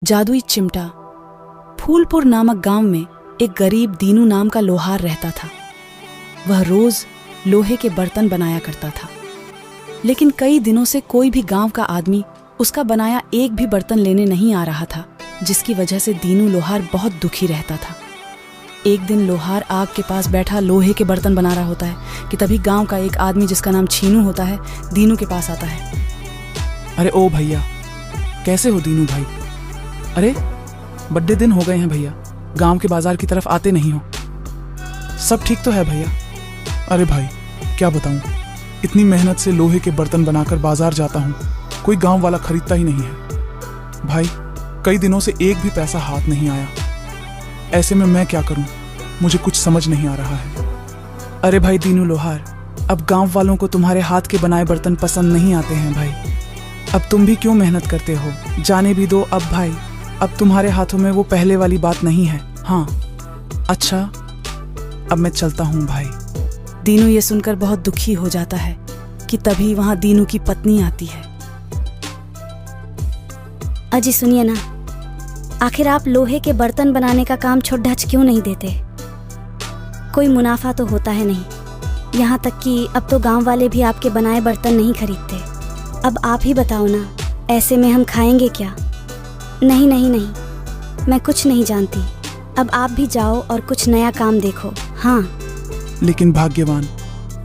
जादुई चिमटा। फूलपुर नामक गांव में एक गरीब दीनू नाम का लोहार रहता था। वह रोज लोहे के बर्तन बनाया करता था, लेकिन कई दिनों से कोई भी गांव का आदमी उसका बनाया एक भी बर्तन लेने नहीं आ रहा था, जिसकी वजह से दीनू लोहार बहुत दुखी रहता था। एक दिन लोहार आग के पास बैठा लोहे के बर्तन बना रहा होता है कि तभी गांव का एक आदमी जिसका नाम छीनू होता है दीनू के पास आता है। अरे ओ भैया, कैसे हो दीनू भाई? अरे बड़े दिन हो गए हैं भैया, गांव के बाजार की तरफ आते नहीं हो। सब ठीक तो है भैया? अरे भाई क्या बताऊं, इतनी मेहनत से लोहे के बर्तन बनाकर बाजार जाता हूं, कोई गांव वाला खरीदता ही नहीं है। भाई कई दिनों से एक भी पैसा हाथ नहीं आया। ऐसे में मैं क्या करूं, मुझे कुछ समझ नहीं आ रहा है। अरे भाई दीनू लोहार, अब गांव वालों को तुम्हारे हाथ के बनाए बर्तन पसंद नहीं आते हैं भाई। अब तुम भी क्यों मेहनत करते हो, जाने भी दो अब भाई। अब तुम्हारे हाथों में वो पहले वाली बात नहीं है। हाँ अच्छा, अब मैं चलता हूँ भाई। दीनू ये सुनकर बहुत दुखी हो जाता है कि तभी वहां दीनू की पत्नी आती है। अजी सुनिए ना, आखिर आप लोहे के बर्तन बनाने का काम छोड़ ढाच क्यों नहीं देते? कोई मुनाफा तो होता है नहीं, यहाँ तक कि अब तो गांव वाले भी आपके बनाए बर्तन नहीं खरीदते। अब आप ही बताओ ना, ऐसे में हम खाएंगे क्या? नहीं नहीं नहीं, मैं कुछ नहीं जानती। अब आप भी जाओ और कुछ नया काम देखो। हाँ लेकिन भाग्यवान,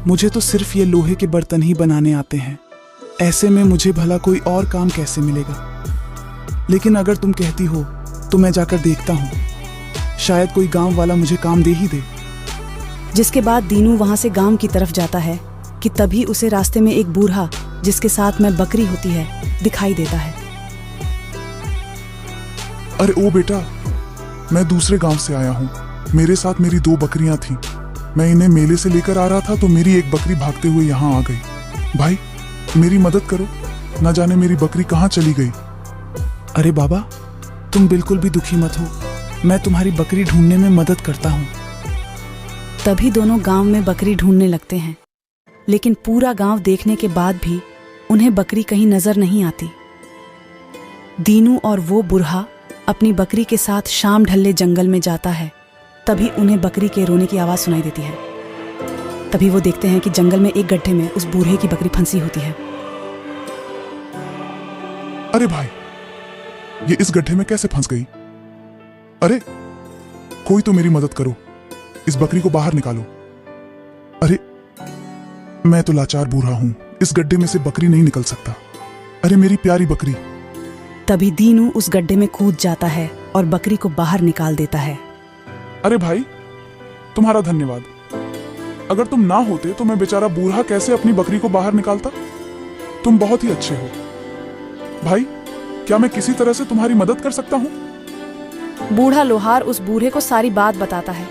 मुझे तो सिर्फ ये लोहे के बर्तन ही बनाने आते हैं। ऐसे में मुझे भला कोई और काम कैसे मिलेगा? लेकिन अगर तुम कहती हो तो मैं जाकर देखता हूँ, शायद कोई गांव वाला मुझे काम दे ही दे। जिसके बाद दीनू वहां से गांव की तरफ जाता है कि तभी उसे रास्ते में एक बूढ़ा जिसके साथ में बकरी होती है दिखाई देता है। अरे ओ बेटा, मैं दूसरे गांव से आया हूँ। मेरे साथ मेरी 2 बकरियां थीं। मैं इन्हें मेले से लेकर आ रहा था तो मेरी एक बकरी भागते हुए यहाँ आ गई। भाई मेरी मदद करो, न जाने मेरी बकरी कहाँ चली गई। अरे बाबा, तुम बिल्कुल भी दुखी मत हो, मैं तुम्हारी बकरी ढूंढने में मदद करता हूँ। तभी दोनों गांव में बकरी ढूंढने लगते हैं, लेकिन पूरा गांव देखने के बाद भी उन्हें बकरी कहीं नजर नहीं आती। दीनू और वो बूढ़ा अपनी बकरी के साथ शाम ढलने जंगल में जाता है। तभी उन्हें बकरी के रोने की आवाज सुनाई देती है। तभी वो देखते हैं कि जंगल में एक गड्ढे में उस बूढ़े की बकरी फंसी होती है। अरे भाई, ये इस गड्ढे में कैसे फंस गई? अरे कोई तो मेरी मदद करो, इस बकरी को बाहर निकालो। अरे मैं तो लाचार बूढ़ा हूं, इस गड्ढे में से बकरी नहीं निकल सकता। अरे मेरी प्यारी बकरी। तभी दीनू उस गड्ढे में कूद जाता है और बकरी को बाहर निकाल देता है। अरे भाई तुम्हारा धन्यवाद। अगर तुम ना होते तो मैं बेचारा बूढ़ा कैसे अपनी बकरी को बाहर निकालता। तुम बहुत ही अच्छे हो भाई। क्या मैं किसी तरह से तुम्हारी मदद कर सकता हूँ? बूढ़ा लोहार उस बूढ़े को सारी बात बताता है।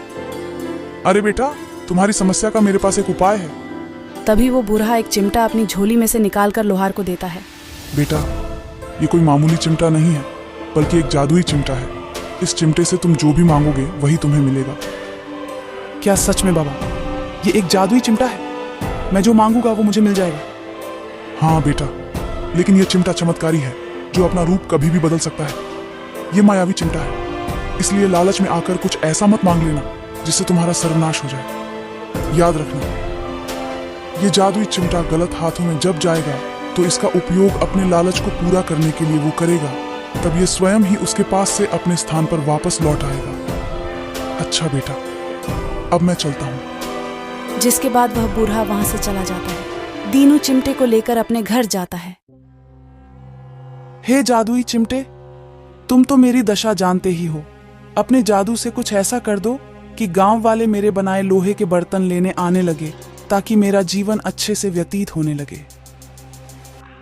अरे बेटा, तुम्हारी समस्या का मेरे पास एक उपाय है। तभी वो बूढ़ा एक चिमटा अपनी झोली में से निकालकर लोहार को देता है। बेटा, ये कोई मामूली चिमटा नहीं है, बल्कि एक जादुई चिमटा है। इस चिमटे से तुम जो भी मांगोगे वही तुम्हें मिलेगा। क्या सच में बाबा, ये एक जादुई चिमटा है? मैं जो मांगूंगा वो मुझे मिल जाएगा? हाँ बेटा, लेकिन यह चिमटा चमत्कारी है जो अपना रूप कभी भी बदल सकता है। ये मायावी चिमटा है, इसलिए लालच में आकर कुछ ऐसा मत मांग लेना जिससे तुम्हारा सर्वनाश हो जाए। याद रखना, ये जादुई चिमटा गलत हाथों में जब जाएगा तो इसका उपयोग अपने लालच को पूरा करने के लिए वो करेगा, तब ये स्वयं ही उसके पास से अपने स्थान पर वापस लौट आएगा। अच्छा बेटा, अब मैं चलता हूँ। जिसके बाद वह बूढ़ा वहां से चला जाता है। दीनू चिमटे को लेकर अपने घर जाता है। हे जादुई चिमटे, तुम तो मेरी दशा जानते ही हो। अपने जादू से कुछ ऐसा कर दो कि गांव वाले मेरे बनाए लोहे के बर्तन लेने आने लगे, ताकि मेरा जीवन अच्छे से व्यतीत होने लगे।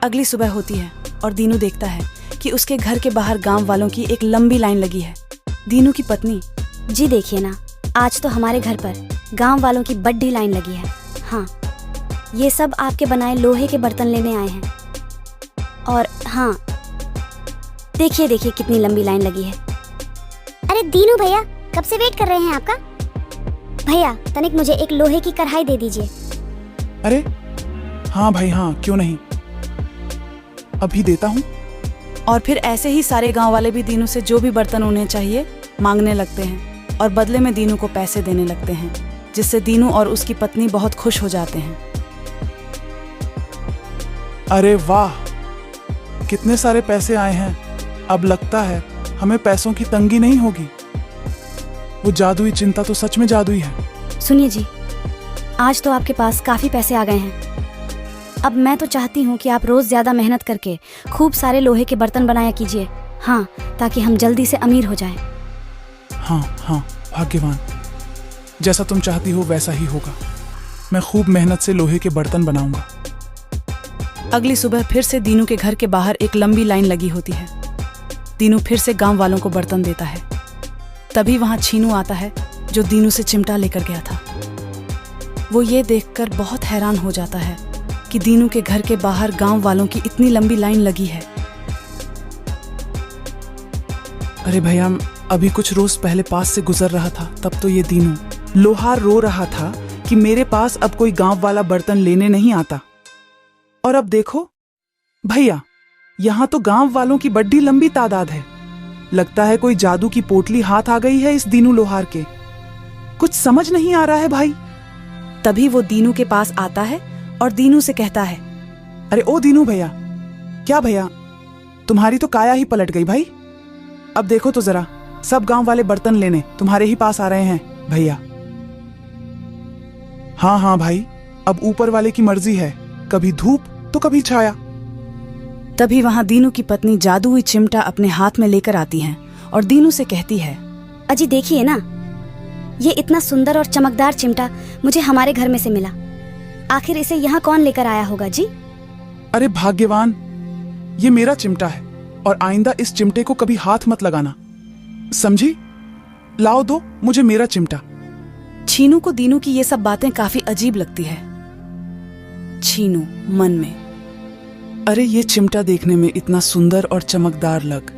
अगली सुबह होती है और दीनू देखता है कि उसके घर के बाहर गांव वालों की एक लंबी लाइन लगी है। दीनू की पत्नी, जी देखिए ना, आज तो हमारे घर पर गांव वालों की बड़ी लाइन लगी है। हाँ, ये सब आपके बनाए लोहे के बर्तन लेने आए हैं। और हाँ, देखिए देखिए कितनी लंबी लाइन लगी है। अरे दीनू भैया, कब से वेट कर रहे हैं आपका। भैया तनिक मुझे एक लोहे की कढ़ाई दे दीजिए। अरे हाँ भाई हाँ, क्यों नहीं, अभी देता हूँ। और फिर ऐसे ही सारे गांव वाले भी दीनू से जो भी बर्तन उन्हें चाहिए मांगने लगते हैं और बदले में दीनू को पैसे देने लगते हैं, जिससे दीनू और उसकी पत्नी बहुत खुश हो जाते हैं। अरे वाह, कितने सारे पैसे आए हैं। अब लगता है हमें पैसों की तंगी नहीं होगी। वो जादुई चिमटा तो सच में जादुई है। सुनिए जी, आज तो आपके पास काफ़ी पैसे आ गए हैं। अब मैं तो चाहती हूँ कि आप रोज़ ज़्यादा मेहनत करके खूब सारे लोहे के बर्तन बनाया कीजिए। हाँ, ताकि हम जल्दी से अमीर हो जाएं। हाँ हाँ भाग्यवान, जैसा तुम चाहती हो वैसा ही होगा। मैं खूब मेहनत से लोहे के बर्तन बनाऊंगा। अगली सुबह फिर से दीनू के घर के बाहर एक लंबी लाइन लगी होती है। दीनू फिर से गांव वालों को बर्तन देता है। तभी वहां छीनू आता है, जो दीनू से चिमटा लेकर गया था। वो ये देखकर बहुत हैरान हो जाता है कि दीनू के घर के बाहर गांव वालों की इतनी लंबी लाइन लगी है। अरे भैया, अभी कुछ रोज पहले पास से गुजर रहा था, तब तो ये दीनू लोहार रो रहा था कि मेरे पास अब कोई गांव वाला बर्तन लेने नहीं आता। और अब देखो भैया, यहाँ तो गांव वालों की बड़ी लंबी तादाद है। लगता है कोई जादू की पोटली हाथ आ गई है इस दीनू लोहार के। कुछ समझ नहीं आ रहा है भाई। तभी वो दीनू के पास आता है और दीनू से कहता है, अरे ओ दीनू भैया, क्या भैया, तुम्हारी तो काया ही पलट गई भाई। अब देखो तो जरा, सब गांव वाले बर्तन लेने तुम्हारे ही पास आ रहे हैं भैया। हाँ हाँ भाई, अब ऊपर वाले की मर्जी है, कभी धूप तो कभी छाया। तभी वहां दीनू की पत्नी जादुई चिमटा अपने हाथ में लेकर आती हैं और दीनू से कहती है, अजी देखिए ना, ये इतना सुंदर और चमकदार चिमटा मुझे हमारे घर में से मिला। आखिर इसे यहाँ कौन लेकर आया होगा जी? अरे भाग्यवान, ये मेरा चिमटा है और आइंदा इस चिमटे को कभी हाथ मत लगाना, समझी? लाओ दो मुझे मेरा चिमटा। छीनू को दीनू की ये सब बातें काफी अजीब लगती है। छीनू मन में, अरे ये चिमटा देखने में इतना सुंदर और चमकदार लग